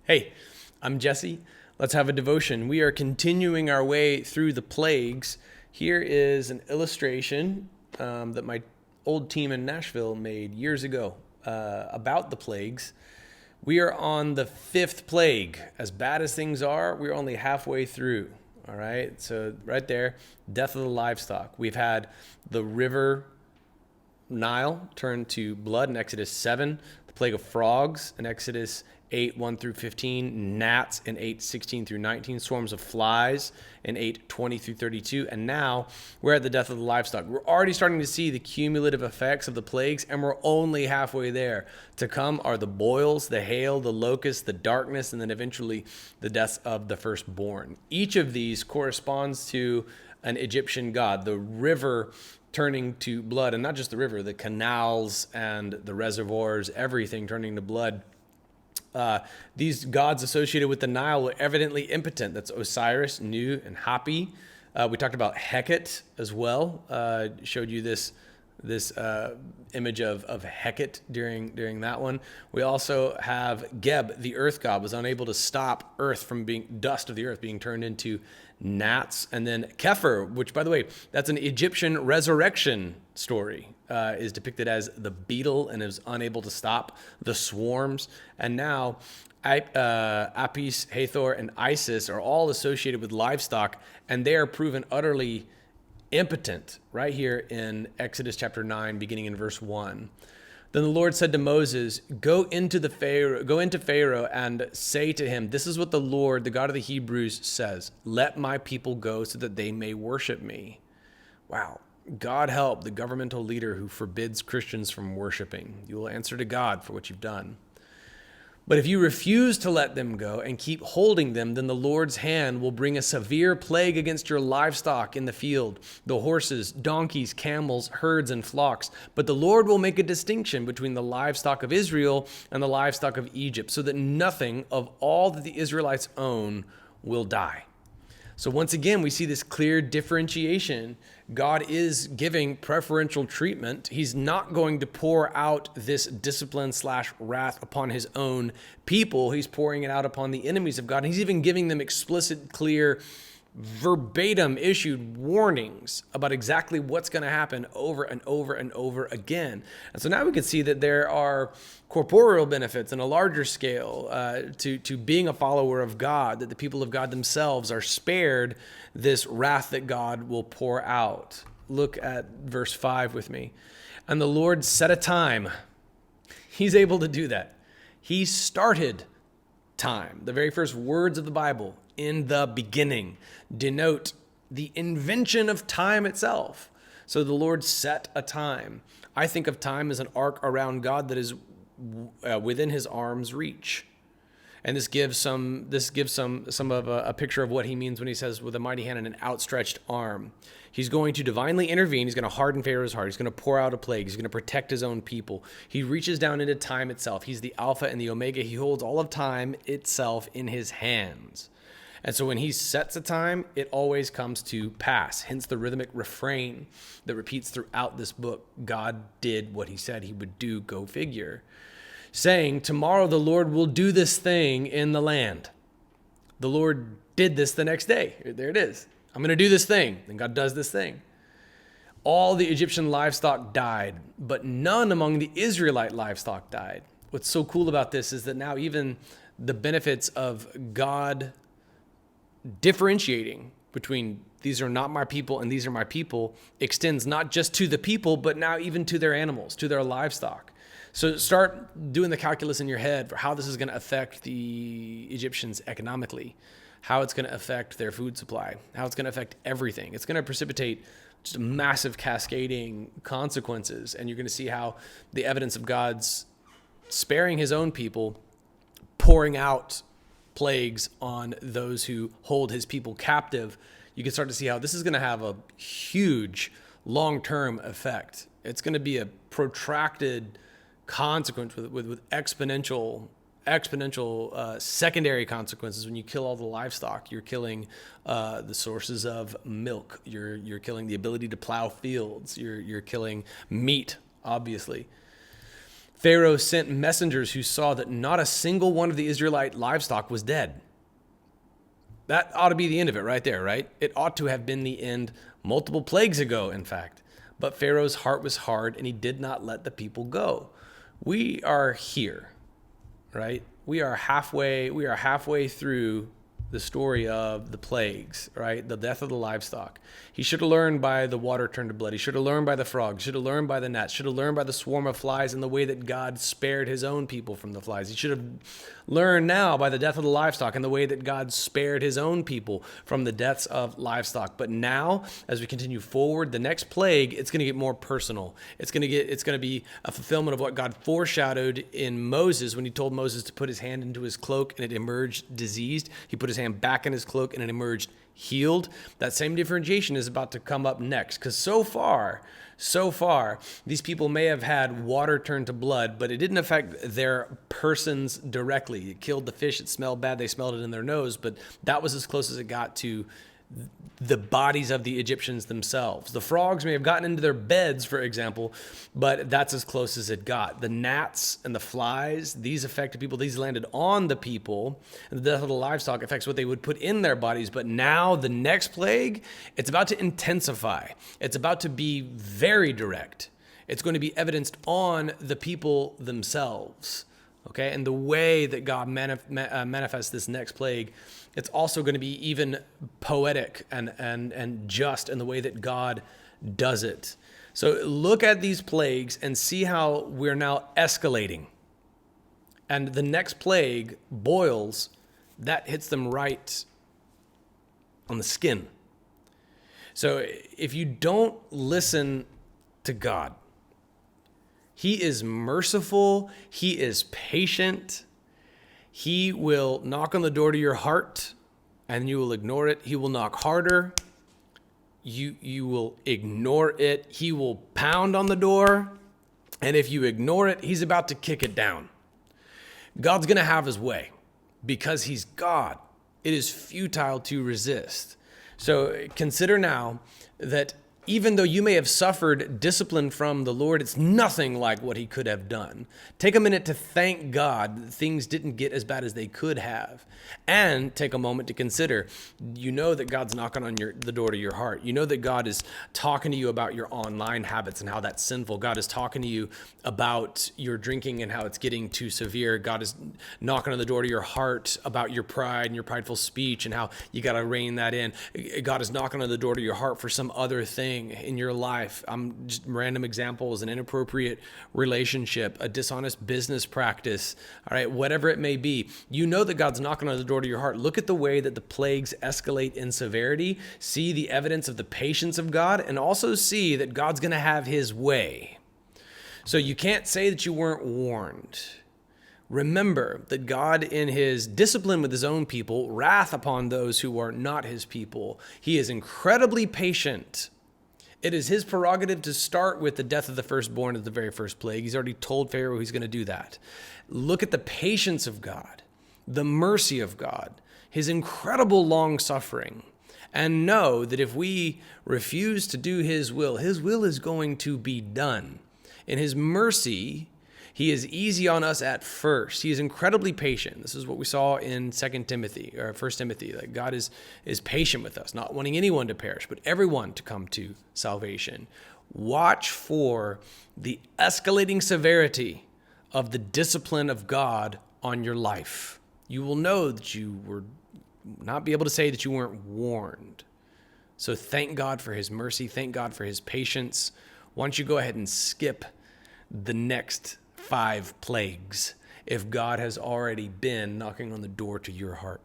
Hey, I'm Jesse. Let's have a devotion. We are continuing our way through the plagues. Here is an illustration that my old team in Nashville made years ago about the plagues. We are on the fifth plague. As bad as things are, we're only halfway through. All right, so right there, death of the livestock. We've had the river Nile turned to blood in Exodus 7, the plague of frogs in Exodus 8, 1 through 15, gnats in 8, 16 through 19, swarms of flies in 8, 20 through 32, and now we're at the death of the livestock. We're already starting to see the cumulative effects of the plagues, and we're only halfway there. To come are the boils, the hail, the locusts, the darkness, and then eventually the deaths of the firstborn. Each of these corresponds to an Egyptian god. The river turning to blood, and not just the river, the canals and the reservoirs, everything turning to blood. These gods associated with the Nile were evidently impotent. That's Osiris, Nu, and Hapi. We talked about Hecate as well. Showed you this image of Hecate during that one. We also have Geb, the earth god, was unable to stop earth from being dust of the earth being turned into gnats. And then Kepher, which, by the way, that's an Egyptian resurrection story, is depicted as the beetle and is unable to stop the swarms. And now Apis, Hathor, and Isis are all associated with livestock, and they are proven utterly impotent right here in Exodus chapter 9, beginning in verse 1. Then the Lord said to Moses, go into Pharaoh and say to him, this is what the Lord, the God of the Hebrews, says, let my people go so that they may worship me. Wow. God help the governmental leader who forbids Christians from worshiping. You will answer to God for what you've done. But if you refuse to let them go and keep holding them, then the Lord's hand will bring a severe plague against your livestock in the field, the horses, donkeys, camels, herds, and flocks. But the Lord will make a distinction between the livestock of Israel and the livestock of Egypt, so that nothing of all that the Israelites own will die. So once again, we see this clear differentiation. God is giving preferential treatment. He's not going to pour out this discipline/wrath upon his own people. He's pouring it out upon the enemies of God. He's even giving them explicit, clear, verbatim issued warnings about exactly what's going to happen over and over and over again. And so now we can see that there are corporeal benefits on a larger scale to being a follower of God, that the people of God themselves are spared this wrath that God will pour out. Look at verse 5 with me. And the Lord set a time. He's able to do that. He started time. The very first words of the Bible, in the beginning, denote the invention of time itself. So the Lord set a time. I think of time as an arc around God that is within his arm's reach. And this gives some of a picture of what he means when he says with a mighty hand and an outstretched arm. He's going to divinely intervene. He's going to harden Pharaoh's heart. He's going to pour out a plague. He's going to protect his own people. He reaches down into time itself. He's the Alpha and the Omega. He holds all of time itself in his hands. And so when he sets a time, it always comes to pass. Hence the rhythmic refrain that repeats throughout this book. God did what he said he would do, go figure. Saying, tomorrow the Lord will do this thing in the land. The Lord did this the next day. There it is. I'm going to do this thing. And God does this thing. All the Egyptian livestock died, but none among the Israelite livestock died. What's so cool about this is that now even the benefits of God differentiating between these are not my people and these are my people extends not just to the people, but now even to their animals, to their livestock. So start doing the calculus in your head for how this is going to affect the Egyptians economically, how it's going to affect their food supply, how it's going to affect everything. It's going to precipitate just massive cascading consequences. And you're going to see how the evidence of God's sparing his own people, pouring out plagues on those who hold his people captive, you can start to see how this is going to have a huge long-term effect. It's going to be a protracted consequence with exponential secondary consequences. When you kill all the livestock, you're killing the sources of milk. You're killing the ability to plow fields. You're killing meat, obviously. Pharaoh sent messengers who saw that not a single one of the Israelite livestock was dead. That ought to be the end of it right there, right? It ought to have been the end multiple plagues ago, in fact. But Pharaoh's heart was hard, and he did not let the people go. We are here, right? We are halfway through the story of the plagues, right? The death of the livestock. He should have learned by the water turned to blood. He should have learned by the frogs. Should have learned by the gnats. Should have learned by the swarm of flies and the way that God spared his own people from the flies. He should have learned now by the death of the livestock and the way that God spared his own people from the deaths of livestock. But now, as we continue forward, the next plague, it's going to get more personal. It's going to be a fulfillment of what God foreshadowed in Moses when he told Moses to put his hand into his cloak and it emerged diseased. He put his hand back in his cloak and it emerged healed. That same differentiation is about to come up next, because so far, these people may have had water turn to blood, but it didn't affect their persons directly. It killed the fish. It smelled bad. They smelled it in their nose, but that was as close as it got to the bodies of the Egyptians themselves. The frogs may have gotten into their beds, for example, but that's as close as it got. The gnats and the flies, these affected people. These landed on the people, and the death of the livestock affects what they would put in their bodies. But now the next plague, it's about to intensify. It's about to be very direct. It's going to be evidenced on the people themselves. Okay, and the way that God manifests this next plague, it's also going to be even poetic and just in the way that God does it. So look at these plagues and see how we're now escalating. And the next plague, boils, that hits them right on the skin. So if you don't listen to God, he is merciful. He is patient. He will knock on the door to your heart and you will ignore it. He will knock harder. You will ignore it. He will pound on the door. And if you ignore it, he's about to kick it down. God's going to have his way because he's God. It is futile to resist. So consider now that even though you may have suffered discipline from the Lord, it's nothing like what he could have done. Take a minute to thank God that things didn't get as bad as they could have. And take a moment to consider, you know that God's knocking on the door to your heart. You know that God is talking to you about your online habits and how that's sinful. God is talking to you about your drinking and how it's getting too severe. God is knocking on the door to your heart about your pride and your prideful speech and how you got to rein that in. God is knocking on the door to your heart for some other thing in your life. Just random examples, an inappropriate relationship, a dishonest business practice, all right, whatever it may be. You know that God's knocking on the door to your heart. Look at the way that the plagues escalate in severity. See the evidence of the patience of God, and also see that God's going to have his way. So you can't say that you weren't warned. Remember that God, in his discipline with his own people, wrath upon those who are not his people. He is incredibly patient. It is his prerogative to start with the death of the firstborn as the very first plague. He's already told Pharaoh he's going to do that. Look at the patience of God, the mercy of God, his incredible long suffering, and know that if we refuse to do his will is going to be done. In his mercy, he is easy on us at first. He is incredibly patient. This is what we saw in 2 Timothy or 1 Timothy, that God is patient with us, not wanting anyone to perish, but everyone to come to salvation. Watch for the escalating severity of the discipline of God on your life. You will know that you were not be able to say that you weren't warned. So thank God for his mercy. Thank God for his patience. Why don't you go ahead and skip the next 5 plagues if God has already been knocking on the door to your heart?